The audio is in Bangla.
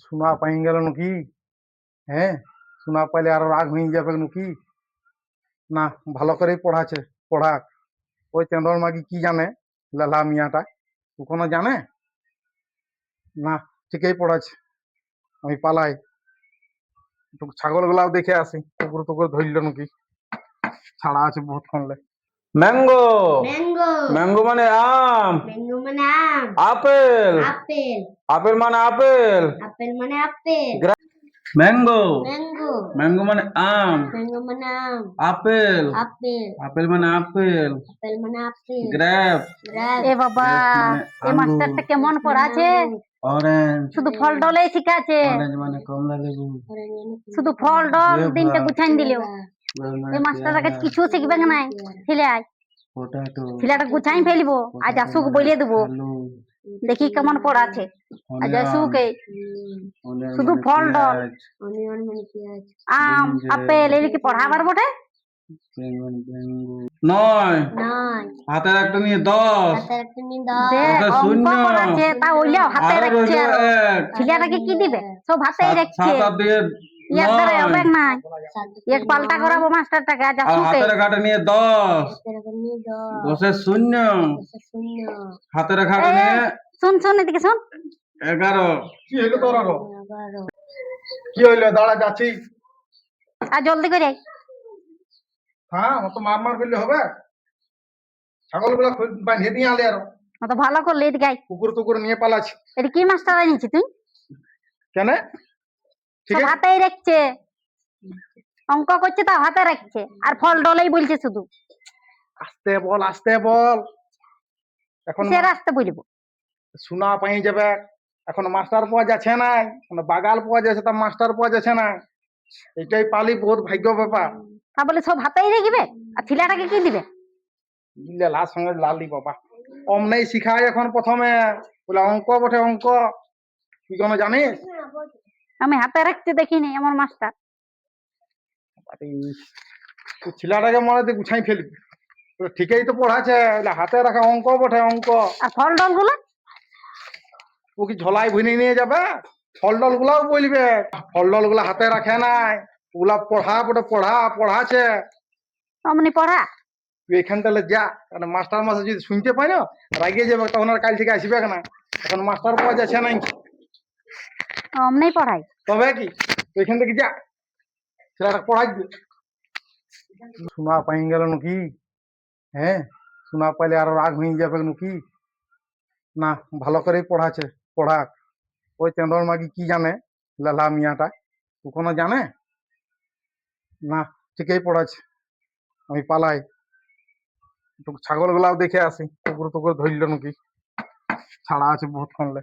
শোনা পাই গেল নাকি? হ্যাঁ, শোনা পাইলে আরো রাগ হয়ে যাবে নাকি? না, ভালো করেই পড়াচ্ছে, পড়াক। ওই তেঁদর মাগি কি জানে, লালা মিয়াটা ও কোনো জানে না? ঠিকই পড়াচ্ছে। আমি পালাই, একটু ছাগল গুলাও দেখে আসি, কুকুর টুকুর ধরল নাকি। ছাড়া আছে বহুত ক্ষণলে। ম্যাঙ্গো, ম্যাঙ্গো ম্যাঙ্গো মানে আম। ম্যাঙ্গো মানে আম। আপেল, আপেল আপেল মানে আপেল। আপেল মানে আপেল। ম্যাঙ্গো, ম্যাঙ্গো ম্যাঙ্গো মানে আম। ম্যাঙ্গো মানে আম। আপেল, আপেল আপেল মানে আপেল। আপেল মানে আপেল। গ্রেপ, গ্রেপ এ বাবা, মানে এই আঙ্গুর। মাস্টারটা কেমন পড়াছে? অরেঞ্জ, শুধু ফল ডলেই শিখাচ্ছে, অরেঞ্জ মানে কমলা লেবু। শুধু ফল ডল দিনটা পেয়ারা, গুছাইন দিলেও মানে এই মাস্টারটাকে পেয়ারা, কিছু শিখবে নাই। ছেলে আয়, পটাটো, ছেলেটা গুছাই ফেলবো, আজ পটাটো আসুক মানে বলিয়ে দেবো, আলু। দেখি কেমন পড়াছে। আজ অনিয়ন, আসুক এই অনিয়ন শুধু মানে ফল ডল, পেঁয়াজ। অনিয়ন মানে পেঁয়াজ। আম ব্রিঞ্জল, আপেল এই কি পড়াবার বটে? নয়, নয়, হাতের একটা নিয়ে 10, হাতের একটা নিয়ে 10, দে দশে অঙ্ক শূন্য, পড়াচ্ছে তা ওইলেও হাতে আরো রাখছে। রইল আরো এক, ছেলেটাকে কি দিবে? সব হাতেই রাখছে। সাত আর দিয়ে ইয়ার দ্বারা হবে 9, না, সাত এক পাল্টা করাবো মাস্টারটাকে। আজ আর আসুক হাতের ঘাটে নিয়ে 10, হাতের একটা নিয়ে 10, দশে শূন্য, দশে শূন্য, হাতের ঘাটে এই নিয়ে শুন শুন এদিকে শুন। 11। কি হইলো তোর আরো? 11, কি হইলো? দাঁড়া যাচ্ছি। আর জলদি করে আয়। হ্যাঁ, অত মার মার করলে হবে? ছাগল গুলা বাঁধিয়ে দিয়ে আলে আরো। অত ভালো করলে এদিকে আয়। কুকুর টুকুর নিয়ে পালাচ্ছি। এটা কি মাস্টার আনিছি তুই? কেন? ঠিক সব আছে, হাতেই রাখছে, অঙ্ক করছে তা হাতে রাখছে, আর ফল ডলেই বলছে শুধু। আস্তে বল, আস্তে বল। এখন সে রাস্তা বলবো। শোনা পাই যাবে। এখন মাস্টার পাওয়া যাচ্ছে না, বাগাল পাওয়া যাচ্ছে, তা মাস্টার পাওয়া যাচ্ছে না। এটাই পালি বহুত ভাগ্য ব্যাপার। তা বলে সব হাতেই রাখবে, আর ছেলেটাকে কি দিবে? লেলার সঙ্গে লালি বাবা অমনেই শিখায় এখন প্রথমে। বলে অঙ্ক বটে অঙ্ক, তুই কোনো জানিস? আমি হাতে রাখতে দেখিনি এমন মাস্টার। আরে, তুই ছেলেটাকে মনে হয় গুছাই ফেলবি। বলে, ঠিকই তো পড়াচ্ছে, বলে হাতে রাখা অঙ্ক বটে অঙ্ক। আর ফল ডল গুলো ও কি ঝোলাই ভুনে নিয়ে যাবে? ফল ডল গুলাও বলবে ফল ডল গুলা হাতে রাখে নাই, ওগুলা পড়া বটে, পড়াচ্ছে। অমনি পড়া। তুই এখানটালে যা, কারণ মাস্টার যদি শুনতে পাই না রাগিয়ে যাবে, তখন আর কাল থেকে আসবে না। এখন মাস্টার পাওয়া যাচ্ছে না, অমনি পড়াই। তবে কি তুই এখান থেকে যা, ছেলেটা পড়াই দিয়ে। শোনা পাই গেল নাকি? হ্যাঁ, শোনা পাইলে আরো রাগ হয়ে যাবে নাকি? না, ভালো করেই পড়াচ্ছে, পড়াক। ওই তেঁদর মাগি কি জানে, লালা মিয়াটা ও কোনো জানে না? ঠিকই পড়াচ্ছে। আমি পালাই, একটু ছাগল গুলাও দেখে আসি, কুকুর টুকুর ধরল নাকি। ছাড়া আছে বহুত ক্ষণলে।